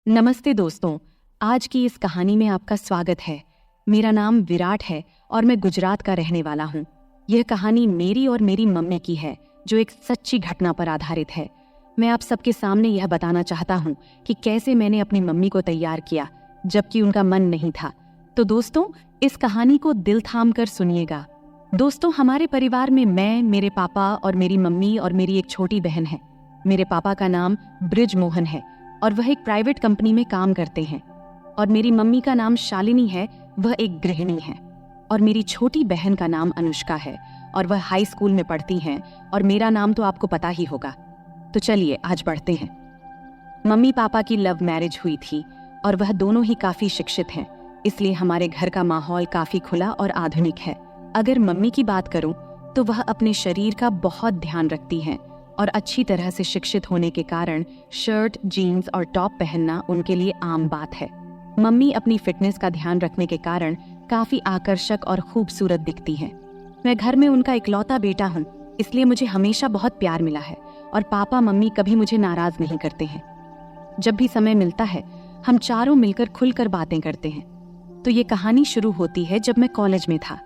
नमस्ते दोस्तों, आज की इस कहानी में आपका स्वागत है। मेरा नाम विराट है और मैं गुजरात का रहने वाला हूँ। यह कहानी मेरी और मेरी मम्मी की है, जो एक सच्ची घटना पर आधारित है। मैं आप सबके सामने यह बताना चाहता हूँ कि कैसे मैंने अपनी मम्मी को तैयार किया, जबकि उनका मन नहीं था। तो दोस्तों, इस कहानी को दिल थाम कर सुनिएगा। दोस्तों, हमारे परिवार में मैं, मेरे पापा और मेरी मम्मी और मेरी एक छोटी बहन है। मेरे पापा का नाम ब्रिज मोहन है और वह एक प्राइवेट कंपनी में काम करते हैं। और मेरी मम्मी का नाम शालिनी है, वह एक गृहिणी है। और मेरी छोटी बहन का नाम अनुष्का है और वह हाई स्कूल में पढ़ती हैं। और मेरा नाम तो आपको पता ही होगा। तो चलिए आज बढ़ते हैं। मम्मी पापा की लव मैरिज हुई थी और वह दोनों ही काफी शिक्षित हैं, इसलिए हमारे घर का माहौल काफी खुला और आधुनिक है। अगर मम्मी की बात करूं तो वह अपने शरीर का बहुत ध्यान रखती हैं और अच्छी तरह से शिक्षित होने के कारण शर्ट, जीन्स और टॉप पहनना उनके लिए आम बात है। मम्मी अपनी फिटनेस का ध्यान रखने के कारण काफी आकर्षक और खूबसूरत दिखती हैं। मैं घर में उनका इकलौता बेटा हूँ, इसलिए मुझे हमेशा बहुत प्यार मिला है और पापा मम्मी कभी मुझे नाराज नहीं करते हैं। जब भी समय मिलता है हम चारों मिलकर खुलकर बातें करते हैं। तो ये कहानी शुरू होती है जब मैं कॉलेज में था।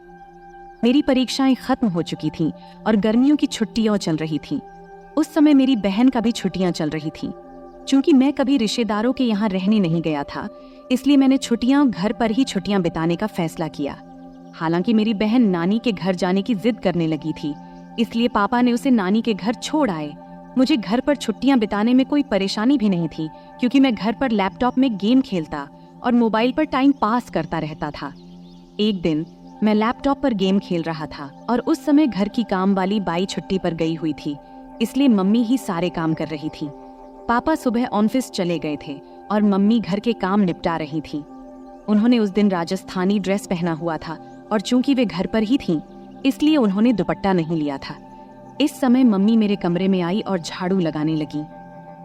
मेरी परीक्षाएं खत्म हो चुकी थीं और गर्मियों की छुट्टियां चल रही थीं। उस समय मेरी बहन का भी छुट्टियां चल रही थीं। चूंकि मैं कभी रिश्तेदारों के यहाँ रहने नहीं गया था, इसलिए मैंने छुट्टियां घर पर ही छुट्टियां बिताने का फैसला किया। हालांकि मेरी बहन नानी के घर जाने की जिद करने लगी थी, इसलिए पापा ने उसे नानी के घर छोड़ आए। मुझे घर पर छुट्टियां बिताने में कोई परेशानी भी नहीं थी, क्योंकि मैं घर पर लैपटॉप में गेम खेलता और मोबाइल पर टाइम पास करता रहता था। एक दिन मैं लैपटॉप पर गेम खेल रहा था और उस समय घर की काम वाली बाई छुट्टी पर गई हुई थी, इसलिए मम्मी ही सारे काम कर रही थी। पापा सुबह ऑफिस चले गए थे और मम्मी घर के काम निपटा रही थी। उन्होंने उस दिन राजस्थानी ड्रेस पहना हुआ था और चूंकि वे घर पर ही थीं, इसलिए उन्होंने दुपट्टा नहीं लिया था। इस समय मम्मी मेरे कमरे में आई और झाड़ू लगाने लगी।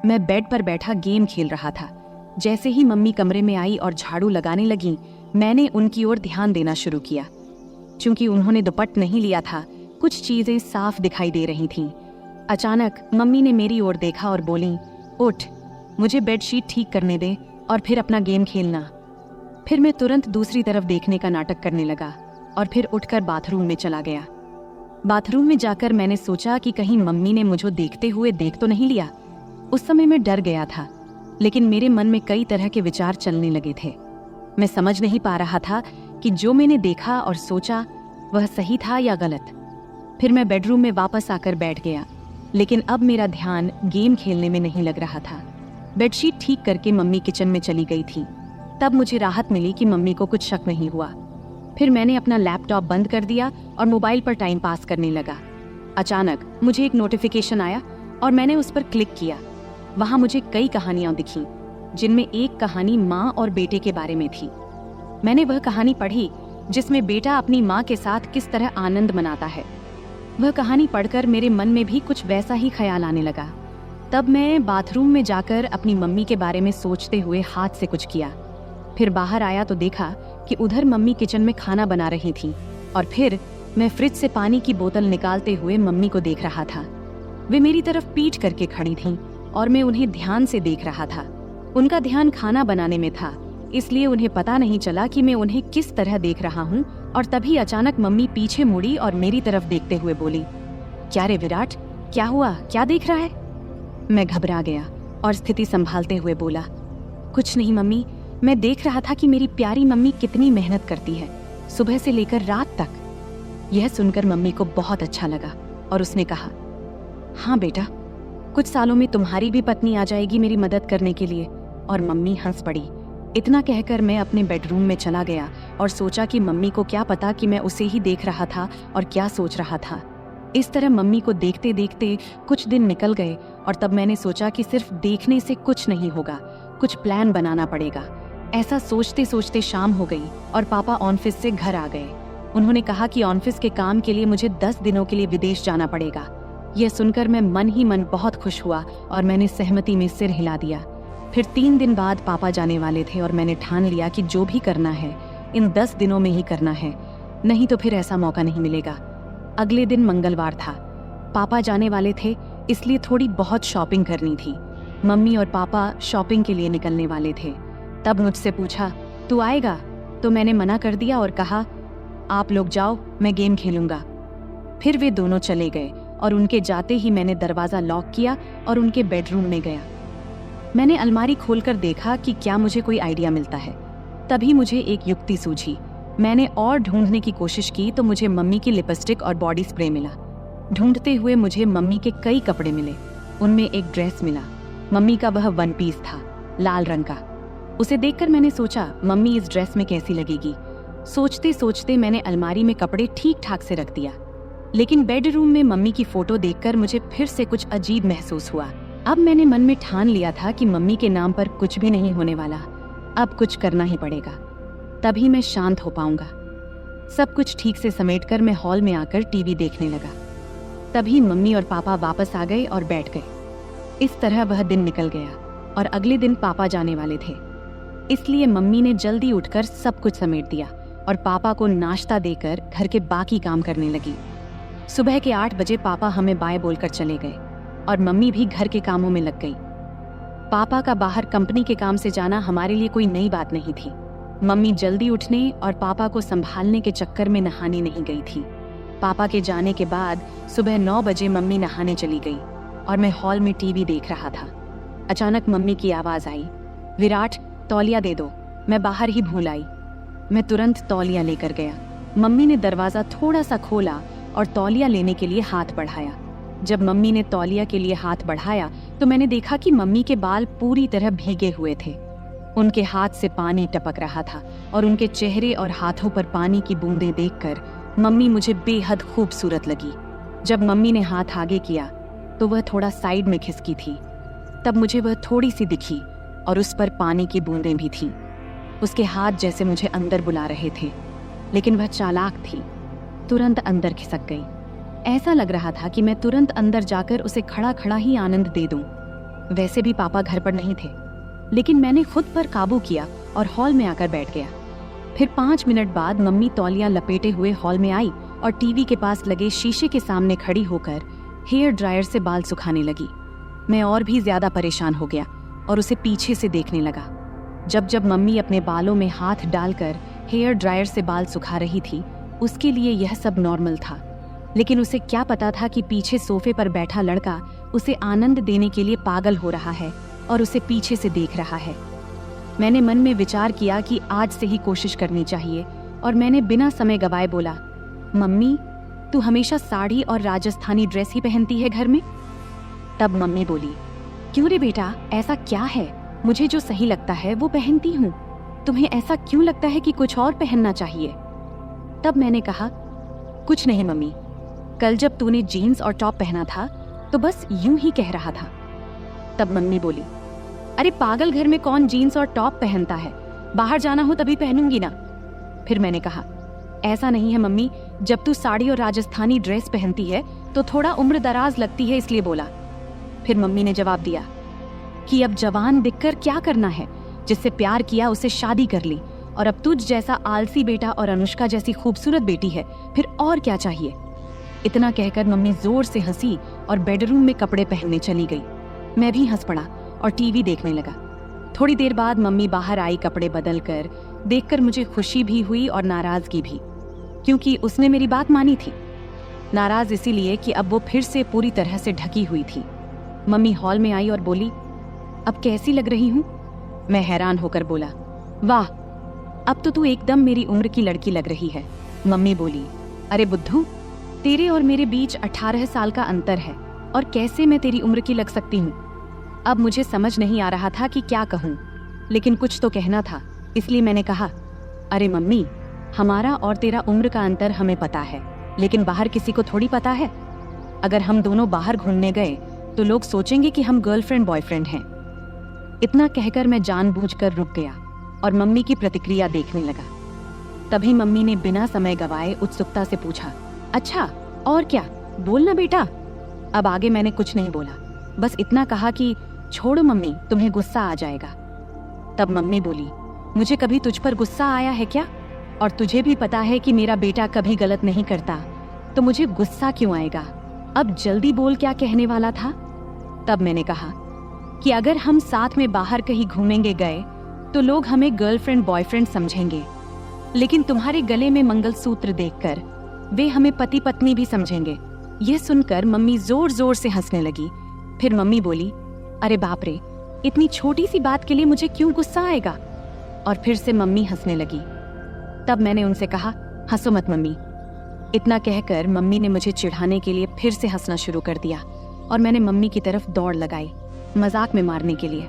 मैं बेड पर बैठा गेम खेल रहा था। जैसे ही मम्मी कमरे में आई और झाड़ू लगाने लगी, मैंने उनकी ओर ध्यान देना शुरू किया। चूंकि उन्होंने दुपट्टा नहीं लिया था, कुछ चीजें साफ दिखाई दे रही थीं। अचानक मम्मी ने मेरी ओर देखा और बोली, उठ, मुझे बेडशीट ठीक करने दे और फिर अपना गेम खेलना। फिर मैं तुरंत दूसरी तरफ देखने का नाटक करने लगा और फिर उठकर बाथरूम में चला गया। बाथरूम में जाकर मैंने सोचा कि कहीं मम्मी ने मुझे देखते हुए देख तो नहीं लिया। उस समय मैं डर गया था, लेकिन मेरे मन में कई तरह के विचार चलने लगे थे। मैं समझ नहीं पा रहा था कि जो मैंने देखा और सोचा वह सही था या गलत। फिर मैं बेडरूम में वापस आकर बैठ गया, लेकिन अब मेरा ध्यान गेम खेलने में नहीं लग रहा था। बेडशीट ठीक करके मम्मी किचन में चली गई थी। तब मुझे राहत मिली कि मम्मी को कुछ शक नहीं हुआ। फिर मैंने अपना लैपटॉप बंद कर दिया और मोबाइल पर टाइम पास करने लगा। अचानक मुझे एक नोटिफिकेशन आया और मैंने उस पर क्लिक किया। वहां मुझे कई कहानियां दिखीं, जिनमें एक कहानी माँ और बेटे के बारे में थी। मैंने वह कहानी पढ़ी जिसमें बेटा अपनी माँ के साथ किस तरह आनंद मनाता है। वह कहानी पढ़कर मेरे मन में भी कुछ वैसा ही ख्याल आने लगा। तब मैं बाथरूम में जाकर अपनी मम्मी के बारे में सोचते हुए हाथ से कुछ किया। फिर बाहर आया तो देखा कि उधर मम्मी किचन में खाना बना रही थी और फिर मैं फ्रिज से पानी की बोतल निकालते हुए मम्मी को देख रहा था। वे मेरी तरफ पीठ करके खड़ी थीं और मैं उन्हें ध्यान से देख रहा था। उनका ध्यान खाना बनाने में था, इसलिए उन्हें पता नहीं चला कि मैं उन्हें किस तरह देख रहा हूँ। और तभी अचानक मम्मी पीछे मुड़ी और मेरी तरफ देखते हुए बोली, क्या रे विराट, क्या हुआ, क्या देख रहा है? मैं घबरा गया और स्थिति संभालते हुए बोला, कुछ नहीं मम्मी, मैं देख रहा था कि मेरी प्यारी मम्मी कितनी मेहनत करती है, सुबह से लेकर रात तक। यह सुनकर मम्मी को बहुत अच्छा लगा और उसने कहा, हाँ बेटा, कुछ सालों में तुम्हारी भी पत्नी आ जाएगी मेरी मदद करने के लिए। और मम्मी हंस पड़ी। इतना कहकर मैं अपने बेडरूम में चला गया और सोचा कि मम्मी को क्या पता कि मैं उसे ही देख रहा था और क्या सोच रहा था। इस तरह मम्मी को देखते देखते कुछ दिन निकल गए और तब मैंने सोचा कि सिर्फ देखने से कुछ नहीं होगा, कुछ प्लान बनाना पड़ेगा। ऐसा सोचते सोचते शाम हो गई और पापा ऑफिस से घर आ गए। उन्होंने कहा कि ऑफिस के काम के लिए मुझे 10 दिनों के लिए विदेश जाना पड़ेगा। यह सुनकर मैं मन ही मन बहुत खुश हुआ और मैंने सहमति में सिर हिला दिया। फिर 3 दिन बाद पापा जाने वाले थे और मैंने ठान लिया कि जो भी करना है इन 10 दिनों में ही करना है, नहीं तो फिर ऐसा मौका नहीं मिलेगा। अगले दिन मंगलवार था। पापा जाने वाले थे, इसलिए थोड़ी बहुत शॉपिंग करनी थी। मम्मी और पापा शॉपिंग के लिए निकलने वाले थे। तब मुझसे पूछा, तू आएगा? तो मैंने मना कर दिया और कहा, आप लोग जाओ, मैं गेम खेलूंगा। फिर वे दोनों चले गए और उनके जाते ही मैंने दरवाज़ा लॉक किया और उनके बेडरूम में गया। मैंने अलमारी खोलकर देखा कि क्या मुझे कोई आइडिया मिलता है। तभी मुझे एक युक्ति सूझी। मैंने और ढूंढने की कोशिश की तो मुझे मम्मी की लिपस्टिक और बॉडी स्प्रे मिला। ढूंढते हुए मुझे मम्मी के कई कपड़े मिले। उनमें एक ड्रेस मिला। मम्मी का वह वन पीस था, लाल रंग का। उसे देखकर मैंने सोचा, मम्मी इस ड्रेस में कैसी लगेगी। सोचते सोचते मैंने अलमारी में कपड़े ठीक ठाक से रख दिया। लेकिन बेडरूम में मम्मी की फोटो देखकर मुझे फिर से कुछ अजीब महसूस हुआ। अब मैंने मन में ठान लिया था कि मम्मी के नाम पर कुछ भी नहीं होने वाला। अब कुछ करना ही पड़ेगा, तभी मैं शांत हो पाऊंगा। सब कुछ ठीक से समेटकर मैं हॉल में आकर टीवी देखने लगा। तभी मम्मी और पापा वापस आ गए और बैठ गए। इस तरह वह दिन निकल गया और अगले दिन पापा जाने वाले थे। इसलिए मम्मी ने जल्दी उठकर सब कुछ समेट दिया और पापा को नाश्ता देकर घर के बाकी काम करने लगी। सुबह के 8 बजे पापा हमें बाय बोलकर चले गए और मम्मी भी घर के कामों में लग गई। पापा का बाहर कंपनी के काम से जाना हमारे लिए कोई नई बात नहीं थी। मम्मी जल्दी उठने और पापा को संभालने के चक्कर में नहाने नहीं गई थी। पापा के जाने के बाद सुबह 9 बजे मम्मी नहाने चली गई और मैं हॉल में टीवी देख रहा था। अचानक मम्मी की आवाज आई, विराट तौलिया दे दो। मैं बाहर ही भूल आई। मैं तुरंत तौलिया लेकर गया। मम्मी ने दरवाजा थोड़ा सा खोला और तौलिया लेने के लिए हाथ बढ़ाया। जब मम्मी ने तौलिया के लिए हाथ बढ़ाया तो मैंने देखा कि मम्मी के बाल पूरी तरह भीगे हुए थे। उनके हाथ से पानी टपक रहा था और उनके चेहरे और हाथों पर पानी की बूंदें देखकर मम्मी मुझे बेहद खूबसूरत लगी। जब मम्मी ने हाथ आगे किया तो वह थोड़ा साइड में खिसकी थी। तब मुझे वह थोड़ी सी दिखी और उस पर पानी की बूंदें भी थीं। उसके हाथ जैसे मुझे अंदर बुला रहे थे, लेकिन वह चालाक थी, तुरंत अंदर खिसक गई। ऐसा लग रहा था कि मैं तुरंत अंदर जाकर उसे खड़ा खड़ा ही आनंद दे दूं। वैसे भी पापा घर पर नहीं थे, लेकिन मैंने खुद पर काबू किया और हॉल में आकर बैठ गया। फिर 5 मिनट बाद मम्मी तौलिया लपेटे हुए हॉल में आई और टीवी के पास लगे शीशे के सामने खड़ी होकर हेयर ड्रायर से बाल सुखाने लगी। मैं और भी ज्यादा परेशान हो गया और उसे पीछे से देखने लगा। जब जब मम्मी अपने बालों में हाथ डालकर हेयर ड्रायर से बाल सुखा रही थी, उसके लिए यह सब नॉर्मल था। लेकिन उसे क्या पता था कि पीछे सोफे पर बैठा लड़का उसे आनंद देने के लिए पागल हो रहा है और उसे पीछे से देख रहा है। मैंने मन में विचार किया कि आज से ही कोशिश करनी चाहिए और मैंने बिना समय गवाए बोला, मम्मी तू हमेशा साड़ी और राजस्थानी ड्रेस ही पहनती है घर में? तब मम्मी बोली, क्यों रे बेटा, ऐसा क्या है? मुझे जो सही लगता है वो पहनती हूँ। तुम्हें ऐसा क्यों लगता है कि कुछ और पहनना चाहिए? तब मैंने कहा, कुछ नहीं मम्मी, कल जब तूने जीन्स और टॉप पहना था तो बस यूं ही कह रहा था। तब मम्मी बोली, अरे पागल, घर में कौन जीन्स और टॉप पहनता है? बाहर जाना हो तभी पहनूंगी ना। फिर मैंने कहा, ऐसा नहीं है मम्मी, जब तू साड़ी और राजस्थानी ड्रेस पहनती है तो थोड़ा उम्र दराज लगती है, इसलिए बोला। फिर मम्मी ने जवाब दिया कि अब जवान दिखकर क्या करना है, जिससे प्यार किया उसे शादी कर ली, और अब तुझ जैसा आलसी बेटा और अनुष्का जैसी खूबसूरत बेटी है, फिर और क्या चाहिए? इतना कहकर मम्मी जोर से हंसी और बेडरूम में कपड़े पहनने चली गई। मैं भी हंस पड़ा और टीवी देखने लगा। थोड़ी देर बाद मम्मी बाहर आई कपड़े बदल कर। देखकर मुझे खुशी भी हुई और नाराजगी भी, क्योंकि उसने मेरी बात मानी थी। नाराज इसीलिए कि अब वो फिर से पूरी तरह से ढकी हुई थी। मम्मी हॉल में आई और बोली, अब कैसी लग रही हूँ? मैं हैरान होकर बोला, वाह, अब तो तू एकदम मेरी उम्र की लड़की लग रही है। मम्मी बोली, अरे बुद्धू, तेरे और मेरे बीच 18 साल का अंतर है और कैसे मैं तेरी उम्र की लग सकती हूँ? अब मुझे समझ नहीं आ रहा था कि क्या कहूँ, लेकिन कुछ तो कहना था, इसलिए मैंने कहा, अरे मम्मी, हमारा और तेरा उम्र का अंतर हमें पता है, लेकिन बाहर किसी को थोड़ी पता है। अगर हम दोनों बाहर घूमने गए तो लोग सोचेंगे कि हम गर्लफ्रेंड बॉयफ्रेंड हैं। इतना कहकर मैं जानबूझकर रुक गया और मम्मी की प्रतिक्रिया देखने लगा। तभी मम्मी ने बिना समय गवाए उत्सुकता से पूछा, अच्छा और क्या, बोलना बेटा। अब आगे मैंने कुछ नहीं बोला, बस इतना कहा कि छोड़ो मम्मी, तुम्हें गुस्सा आ जाएगा। तब मम्मी बोली, मुझे कभी तुझ पर गुस्सा आया है क्या? और तुझे भी पता है कि मेरा बेटा कभी गलत नहीं करता, तो मुझे गुस्सा क्यों आएगा? अब जल्दी बोल, क्या कहने वाला था? तब मैंने कहा, कि अगर हम साथ में बाहर कहीं घूमेंगे गए तो लोग हमें गर्लफ्रेंड बॉयफ्रेंड समझेंगे, लेकिन तुम्हारे गले में मंगलसूत्र देखकर वे हमें पति पत्नी भी समझेंगे। यह सुनकर मम्मी जोर जोर से हंसने लगी। फिर मम्मी बोली, अरे बाप रे, इतनी छोटी सी बात के लिए मुझे क्यों गुस्सा आएगा? और फिर से मम्मी हंसने लगी। तब मैंने उनसे कहा, हंसो मत मम्मी। इतना कहकर मम्मी ने मुझे चिढ़ाने के लिए फिर से हंसना शुरू कर दिया और मैंने मम्मी की तरफ दौड़ लगाई मजाक में मारने के लिए।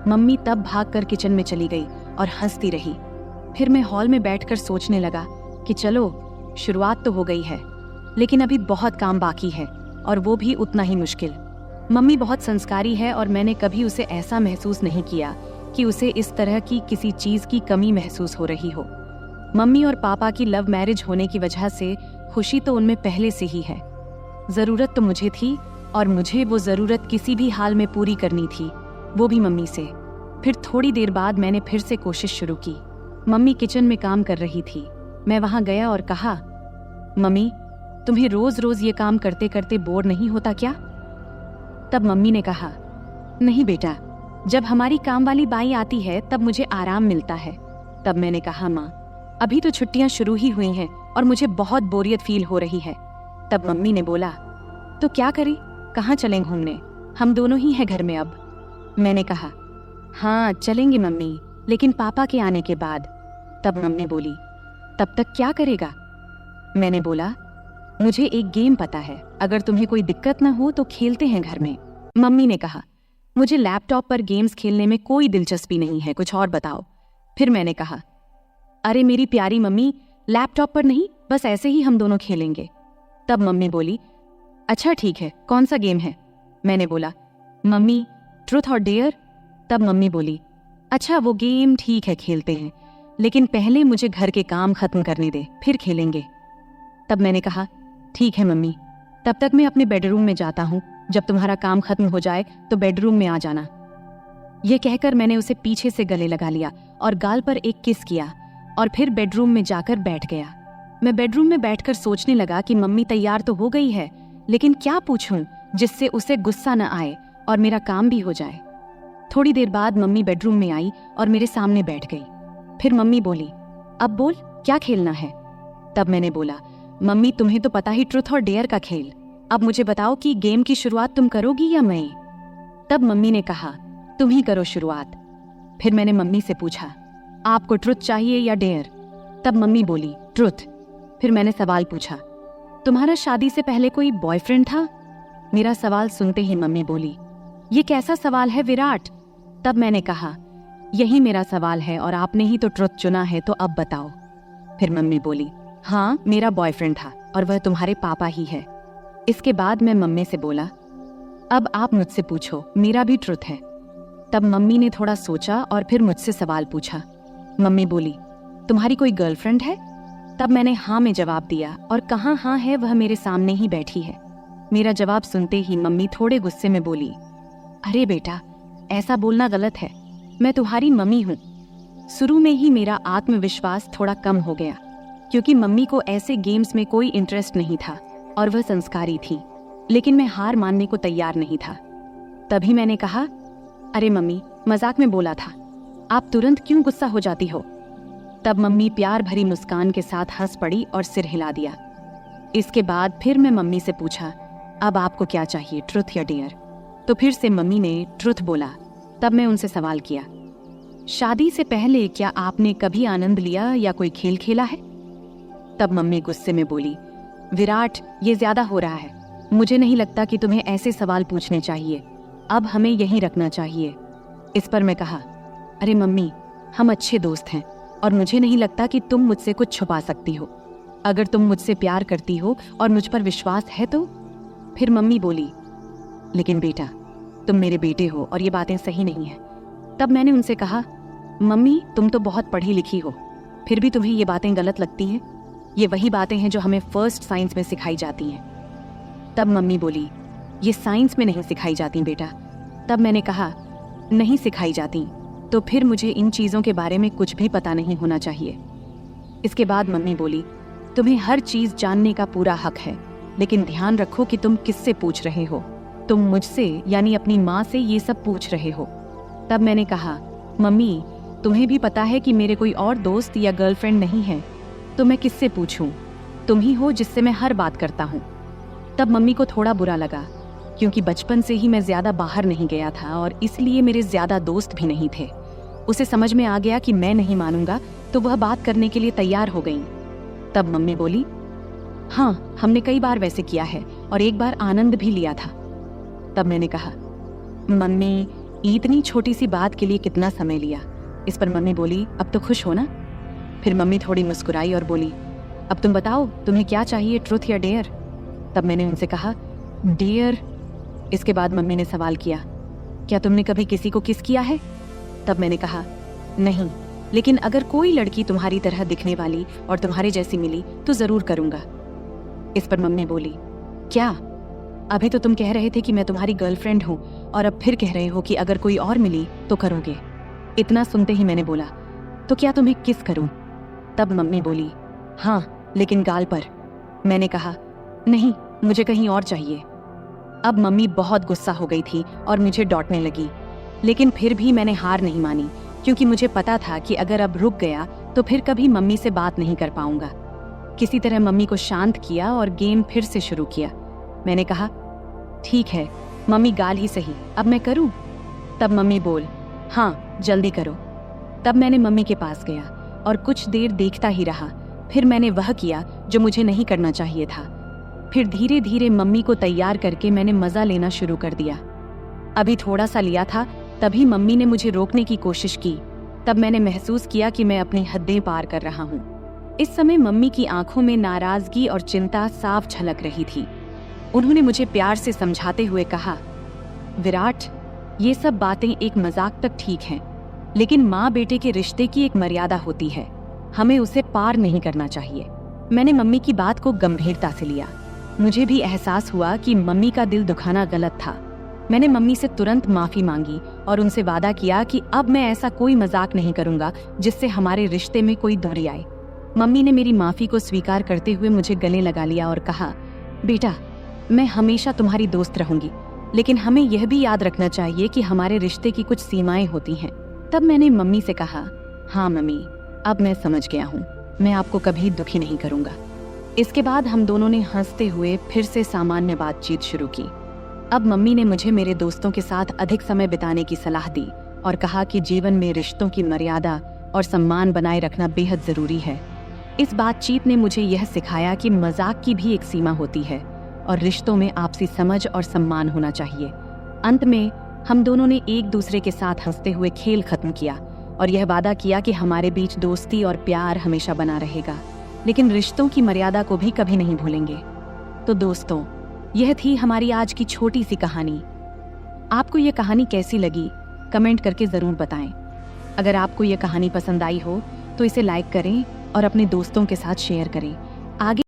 मम्मी तब भागकर किचन में चली गई और हंसती रही। फिर मैं हॉल में बैठकर सोचने लगा कि चलो, शुरुआत तो हो गई है, लेकिन अभी बहुत काम बाकी है और वो भी उतना ही मुश्किल। मम्मी बहुत संस्कारी है और मैंने कभी उसे ऐसा महसूस नहीं किया कि उसे इस तरह की किसी चीज की कमी महसूस हो रही हो। मम्मी और पापा की लव मैरिज होने की वजह से खुशी तो उनमें पहले से ही है। जरूरत तो मुझे थी और मुझे वो जरूरत किसी भी हाल में पूरी करनी थी, वो भी मम्मी से। फिर थोड़ी देर बाद मैंने फिर से कोशिश शुरू की। मम्मी किचन में काम कर रही थी। मैं वहां गया और कहा, मम्मी, तुम्हें रोज रोज ये काम करते करते बोर नहीं होता क्या? तब मम्मी ने कहा, नहीं बेटा, जब हमारी काम वाली बाई आती है तब मुझे आराम मिलता है। तब मैंने कहा, माँ, अभी तो छुट्टियां शुरू ही हुई हैं और मुझे बहुत बोरियत फील हो रही है। तब मम्मी ने बोला, तो क्या करें, कहाँ चलें घूमने? हम दोनों ही हैं घर में अब। मैंने कहा, हाँ चलेंगे मम्मी, लेकिन पापा के आने के बाद। तब मम्मी बोली, तब तक क्या करेगा? मैंने बोला, मुझे एक गेम पता है, अगर तुम्हें कोई दिक्कत ना हो तो खेलते हैं घर में। मम्मी ने कहा, मुझे लैपटॉप पर गेम्स खेलने में कोई दिलचस्पी नहीं है, कुछ और बताओ। फिर मैंने कहा, अरे मेरी प्यारी मम्मी, लैपटॉप पर नहीं, बस ऐसे ही हम दोनों खेलेंगे। तब मम्मी बोली, अच्छा ठीक है, कौन सा गेम है? मैंने बोला, मम्मी, ट्रूथ और डेयर। तब मम्मी बोली, अच्छा वो गेम ठीक है, खेलते हैं, लेकिन पहले मुझे घर के काम खत्म करने दे, फिर खेलेंगे। तब मैंने कहा, ठीक है मम्मी, तब तक मैं अपने बेडरूम में जाता हूँ, जब तुम्हारा काम खत्म हो जाए तो बेडरूम में आ जाना। यह कहकर मैंने उसे पीछे से गले लगा लिया और गाल पर एक किस किया और फिर बेडरूम में जाकर बैठ गया। मैं बेडरूम में बैठकर सोचने लगा कि मम्मी तैयार तो हो गई है, लेकिन क्या पूछूं जिससे उसे गुस्सा न आए और मेरा काम भी हो जाए। थोड़ी देर बाद मम्मी बेडरूम में आई और मेरे सामने बैठ गई। फिर मम्मी बोली, अब बोल, क्या खेलना है? तब मैंने बोला, मम्मी, तुम्हें तो पता ही ट्रूथ और डेयर का खेल। अब मुझे बताओ कि गेम की शुरुआत तुम करोगी या मैं? तब मम्मी ने कहा, तुम ही करो शुरुआत। फिर मैंने मम्मी से पूछा, आपको ट्रूथ चाहिए या डेयर? तब मम्मी बोली, ट्रूथ। फिर मैंने सवाल पूछा, तुम्हारा शादी से पहले कोई बॉयफ्रेंड था? मेरा सवाल सुनते ही मम्मी बोली, ये कैसा सवाल है विराट? तब मैंने कहा, यही मेरा सवाल है और आपने ही तो ट्रुथ चुना है, तो अब बताओ। फिर मम्मी बोली, हाँ मेरा बॉयफ्रेंड था और वह तुम्हारे पापा ही है। इसके बाद मैं मम्मी से बोला, अब आप मुझसे पूछो, मेरा भी ट्रुथ है। तब मम्मी ने थोड़ा सोचा और फिर मुझसे सवाल पूछा। मम्मी बोली, तुम्हारी कोई गर्लफ्रेंड है? तब मैंने हाँ में जवाब दिया और कहाँ हाँ है, वह मेरे सामने ही बैठी है। मेरा जवाब सुनते ही मम्मी थोड़े गुस्से में बोली, अरे बेटा, ऐसा बोलना गलत है, मैं तुम्हारी मम्मी हूँ। शुरू में ही मेरा आत्मविश्वास थोड़ा कम हो गया, क्योंकि मम्मी को ऐसे गेम्स में कोई इंटरेस्ट नहीं था और वह संस्कारी थी, लेकिन मैं हार मानने को तैयार नहीं था। तभी मैंने कहा, अरे मम्मी, मजाक में बोला था, आप तुरंत क्यों गुस्सा हो जाती हो? तब मम्मी प्यार भरी मुस्कान के साथ हंस पड़ी और सिर हिला दिया। इसके बाद फिर मैं मम्मी से पूछा, अब आपको क्या चाहिए, ट्रुथ या डेयर? तो फिर से मम्मी ने ट्रुथ बोला। तब मैं उनसे सवाल किया, शादी से पहले क्या आपने कभी आनंद लिया या कोई खेल खेला है? तब मम्मी गुस्से में बोली, विराट, ये ज्यादा हो रहा है, मुझे नहीं लगता कि तुम्हें ऐसे सवाल पूछने चाहिए, अब हमें यहीं रखना चाहिए। इस पर मैं कहा, अरे मम्मी, हम अच्छे दोस्त हैं और मुझे नहीं लगता कि तुम मुझसे कुछ छुपा सकती हो। अगर तुम मुझसे प्यार करती हो और मुझ पर विश्वास है तो। फिर मम्मी बोली, लेकिन बेटा, तुम मेरे बेटे हो और ये बातें सही नहीं है। तब मैंने उनसे कहा, मम्मी, तुम तो बहुत पढ़ी लिखी हो, फिर भी तुम्हें ये बातें गलत लगती हैं? ये वही बातें हैं जो हमें फर्स्ट साइंस में सिखाई जाती हैं। तब मम्मी बोली, ये साइंस में नहीं सिखाई जाती बेटा। तब मैंने कहा, नहीं सिखाई जाती तो फिर मुझे इन चीज़ों के बारे में कुछ भी पता नहीं होना चाहिए। इसके बाद मम्मी बोली, तुम्हें हर चीज़ जानने का पूरा हक है, लेकिन ध्यान रखो कि तुम किससे पूछ रहे हो। तुम मुझसे यानी अपनी माँ से ये सब पूछ रहे हो। तब मैंने कहा, मम्मी तुम्हें भी पता है कि मेरे कोई और दोस्त या गर्लफ्रेंड नहीं है, तो मैं किससे पूछूं? तुम ही हो जिससे मैं हर बात करता हूँ। तब मम्मी को थोड़ा बुरा लगा, क्योंकि बचपन से ही मैं ज्यादा बाहर नहीं गया था और इसलिए मेरे ज्यादा दोस्त भी नहीं थे। उसे समझ में आ गया कि मैं नहीं मानूंगा, तो वह बात करने के लिए तैयार हो गई। तब मम्मी बोली, हाँ हमने कई बार वैसे किया है और एक बार आनंद भी लिया था। तब मैंने कहा, मम्मी इतनी छोटी सी बात के लिए कितना समय लिया? इस पर मम्मी बोली, अब तो खुश हो ना? फिर मम्मी थोड़ी मुस्कुराई और बोली, अब तुम बताओ तुम्हें क्या चाहिए, ट्रुथ या डेयर? तब मैंने उनसे कहा, डेयर। इसके बाद मम्मी ने सवाल किया, क्या तुमने कभी किसी को किस किया है? तब मैंने कहा, नहीं, लेकिन अगर कोई लड़की तुम्हारी तरह दिखने वाली और तुम्हारे जैसी मिली तो जरूर करूंगा। इस पर मम्मी बोली, क्या? अभी तो तुम कह रहे थे कि मैं तुम्हारी गर्लफ्रेंड हूं और अब फिर कह रहे हो कि अगर कोई और मिली तो करोगे। इतना सुनते ही मैंने बोला, तो क्या तुम्हें किस करूं? तब मम्मी बोली, हाँ लेकिन गाल पर। मैंने कहा, नहीं मुझे कहीं और चाहिए। अब मम्मी बहुत गुस्सा हो गई थी और मुझे डांटने लगी, लेकिन फिर भी मैंने हार नहीं मानी, क्योंकि मुझे पता था कि अगर अब रुक गया तो फिर कभी मम्मी से बात नहीं कर पाऊंगा। किसी तरह मम्मी को शांत किया और गेम फिर से शुरू किया। मैंने कहा, ठीक है मम्मी, गाल ही सही, अब मैं करूं? तब मम्मी बोल, हाँ जल्दी करो। तब मैंने मम्मी के पास गया और कुछ देर देखता ही रहा। फिर मैंने वह किया जो मुझे नहीं करना चाहिए था। फिर धीरे धीरे मम्मी को तैयार करके मैंने मजा लेना शुरू कर दिया। अभी थोड़ा सा लिया था, तभी मम्मी ने मुझे रोकने की कोशिश की। तब मैंने महसूस किया कि मैं अपनी हदें पार कर रहा हूँ। इस समय मम्मी की आंखों में नाराजगी और चिंता साफ झलक रही थी। उन्होंने मुझे प्यार से समझाते हुए कहा, विराट, ये सब बातें एक मजाक तक ठीक हैं, लेकिन माँ बेटे के रिश्ते की एक मर्यादा होती है, हमें उसे पार नहीं करना चाहिए। मैंने मम्मी की बात को गंभीरता से लिया। मुझे भी एहसास हुआ कि मम्मी का दिल दुखाना गलत था। मैंने मम्मी से तुरंत माफी मांगी और उनसे वादा किया कि अब मैं ऐसा कोई मजाक नहीं करूंगा जिससे हमारे रिश्ते में कोई दूरी आए। मम्मी ने मेरी माफी को स्वीकार करते हुए मुझे गले लगा लिया और कहा, बेटा मैं हमेशा तुम्हारी दोस्त रहूंगी, लेकिन हमें यह भी याद रखना चाहिए कि हमारे रिश्ते की कुछ सीमाएं होती हैं। तब मैंने मम्मी से कहा, हाँ मम्मी, अब मैं समझ गया हूँ, मैं आपको कभी दुखी नहीं करूंगा। इसके बाद हम दोनों ने हंसते हुए फिर से सामान्य बातचीत शुरू की। अब मम्मी ने मुझे मेरे दोस्तों के साथ अधिक समय बिताने की सलाह दी और कहा कि जीवन में रिश्तों की मर्यादा और सम्मान बनाए रखना बेहद जरूरी है। इस बातचीत ने मुझे यह सिखाया कि मजाक की भी एक सीमा होती है और रिश्तों में आपसी समझ और सम्मान होना चाहिए। अंत में हम दोनों ने एक दूसरे के साथ हंसते हुए खेल खत्म किया और यह वादा किया कि हमारे बीच दोस्ती और प्यार हमेशा बना रहेगा, लेकिन रिश्तों की मर्यादा को भी कभी नहीं भूलेंगे। तो दोस्तों, यह थी हमारी आज की छोटी सी कहानी। आपको यह कहानी कैसी लगी कमेंट करके जरूर बताएं। अगर आपको यह कहानी पसंद आई हो तो इसे लाइक करें और अपने दोस्तों के साथ शेयर करें। आगे